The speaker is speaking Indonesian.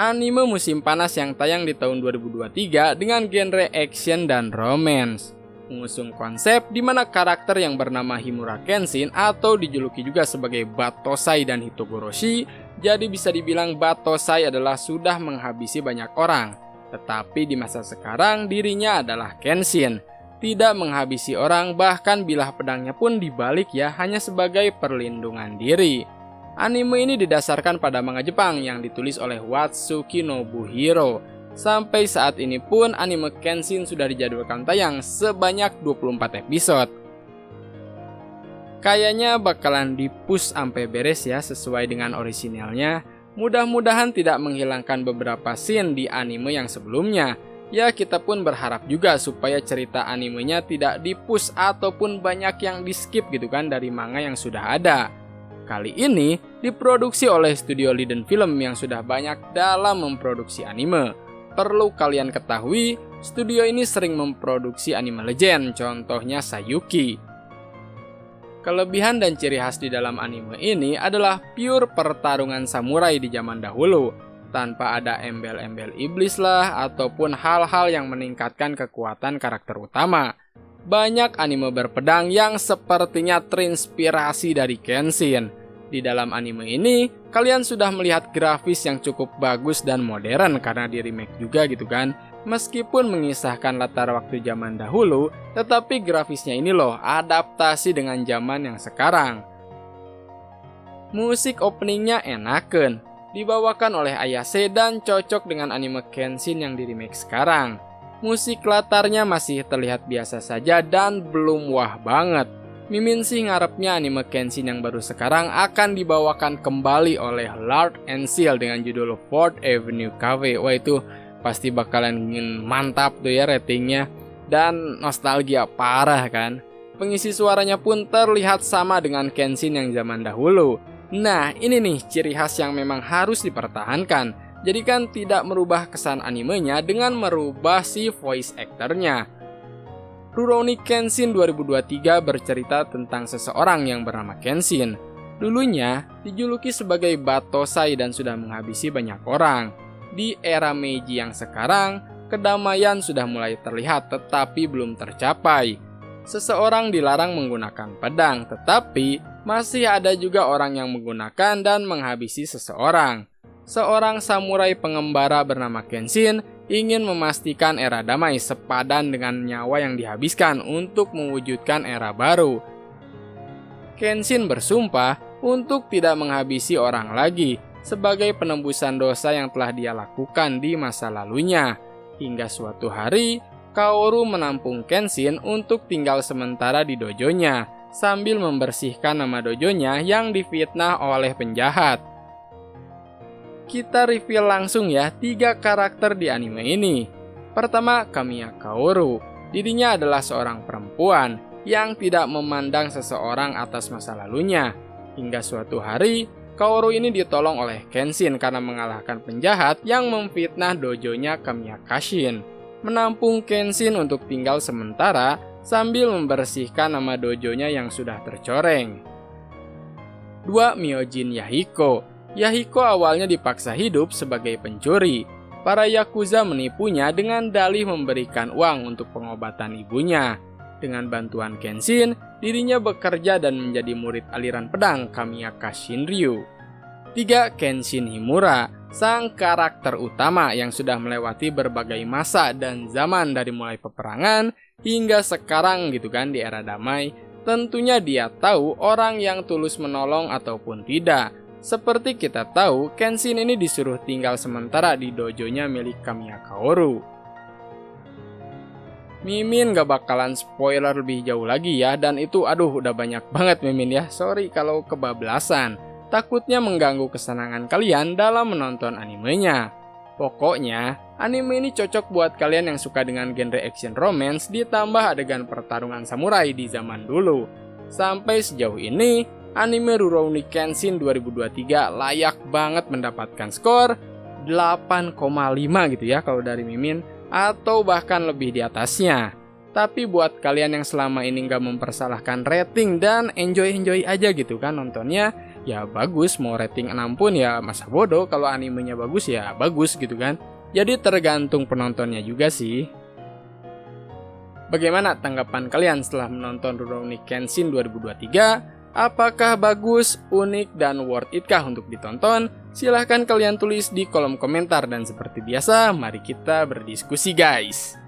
anime musim panas yang tayang di tahun 2023 dengan genre action dan romance. Mengusung konsep di mana karakter yang bernama Himura Kenshin atau dijuluki juga sebagai Battosai dan Hitogoroshi, jadi bisa dibilang Battosai adalah sudah menghabisi banyak orang. Tetapi di masa sekarang dirinya adalah Kenshin, tidak menghabisi orang, bahkan bilah pedangnya pun dibalik ya, hanya sebagai perlindungan diri. Anime ini didasarkan pada manga Jepang yang ditulis oleh Watsuki Nobuhiro. Sampai saat ini pun anime Kenshin sudah dijadwalkan tayang sebanyak 24 episode. Kayaknya bakalan di-push sampai beres ya sesuai dengan orisinalnya. Mudah-mudahan tidak menghilangkan beberapa scene di anime yang sebelumnya. Ya kita pun berharap juga supaya cerita animenya tidak di-push ataupun banyak yang di-skip gitu kan dari manga yang sudah ada. Kali ini diproduksi oleh studio Liden Film yang sudah banyak dalam memproduksi anime. Perlu kalian ketahui, studio ini sering memproduksi anime legend, contohnya Sayuki. Kelebihan dan ciri khas di dalam anime ini adalah pure pertarungan samurai di zaman dahulu, tanpa ada embel-embel iblis lah ataupun hal-hal yang meningkatkan kekuatan karakter utama. Banyak anime berpedang yang sepertinya terinspirasi dari Kenshin. Di dalam anime ini, kalian sudah melihat grafis yang cukup bagus dan modern karena di remake juga gitu kan. Meskipun mengisahkan latar waktu zaman dahulu, tetapi grafisnya ini loh adaptasi dengan zaman yang sekarang. Musik openingnya enakeun, dibawakan oleh Ayase dan cocok dengan anime Kenshin yang di remake sekarang. Musik latarnya masih terlihat biasa saja dan belum wah banget. Mimin sih ngarepnya anime Kenshin yang baru sekarang akan dibawakan kembali oleh Lord and Seal dengan judul 4th Avenue Cafe. Wah itu pasti bakalan mantap tuh ya ratingnya. Dan nostalgia parah kan. Pengisi suaranya pun terlihat sama dengan Kenshin yang zaman dahulu. Nah ini nih ciri khas yang memang harus dipertahankan. Jadi kan tidak merubah kesan animenya dengan merubah si voice actornya. Rurouni Kenshin 2023 bercerita tentang seseorang yang bernama Kenshin. Dulunya dijuluki sebagai Battosai dan sudah menghabisi banyak orang. Di era Meiji yang sekarang, kedamaian sudah mulai terlihat tetapi belum tercapai. Seseorang dilarang menggunakan pedang, tetapi masih ada juga orang yang menggunakan dan menghabisi seseorang. Seorang samurai pengembara bernama Kenshin ingin memastikan era damai sepadan dengan nyawa yang dihabiskan untuk mewujudkan era baru. Kenshin bersumpah untuk tidak menghabisi orang lagi sebagai penembusan dosa yang telah dia lakukan di masa lalunya. Hingga suatu hari, Kaoru menampung Kenshin untuk tinggal sementara di dojonya sambil membersihkan nama dojonya yang difitnah oleh penjahat. Kita reveal langsung ya 3 karakter di anime ini. Pertama, Kamiya Kaoru. Dirinya adalah seorang perempuan yang tidak memandang seseorang atas masa lalunya. Hingga suatu hari, Kaoru ini ditolong oleh Kenshin karena mengalahkan penjahat yang memfitnah dojonya Kamiya Kashin. Menampung Kenshin untuk tinggal sementara sambil membersihkan nama dojonya yang sudah tercoreng. 2. Myojin Yahiko. Yahiko awalnya dipaksa hidup sebagai pencuri. Para Yakuza menipunya dengan dalih memberikan uang untuk pengobatan ibunya. Dengan bantuan Kenshin, dirinya bekerja dan menjadi murid aliran pedang Kamiya Kashinryu. 3. Kenshin Himura, sang karakter utama yang sudah melewati berbagai masa dan zaman dari mulai peperangan hingga sekarang gitu kan di era damai. Tentunya dia tahu orang yang tulus menolong ataupun tidak. Seperti kita tahu, Kenshin ini disuruh tinggal sementara di dojonya milik Kamiya Kaoru. Mimin gak bakalan spoiler lebih jauh lagi ya, dan itu udah banyak banget Mimin ya. Sorry kalau kebablasan. Takutnya mengganggu kesenangan kalian dalam menonton animenya. Pokoknya, anime ini cocok buat kalian yang suka dengan genre action romance ditambah adegan pertarungan samurai di zaman dulu. Sampai sejauh ini, anime Rurouni Kenshin 2023 layak banget mendapatkan skor 8,5 gitu ya kalau dari Mimin, atau bahkan lebih di atasnya. Tapi buat kalian yang selama ini nggak mempersalahkan rating dan enjoy-enjoy aja gitu kan nontonnya, ya bagus, mau rating 6 pun ya masa bodoh, kalau animenya bagus ya bagus gitu kan. Jadi tergantung penontonnya juga sih. Bagaimana tanggapan kalian setelah menonton Rurouni Kenshin 2023? Apakah bagus, unik, dan worth it kah untuk ditonton? Silahkan kalian tulis di kolom komentar, dan seperti biasa, mari kita berdiskusi guys.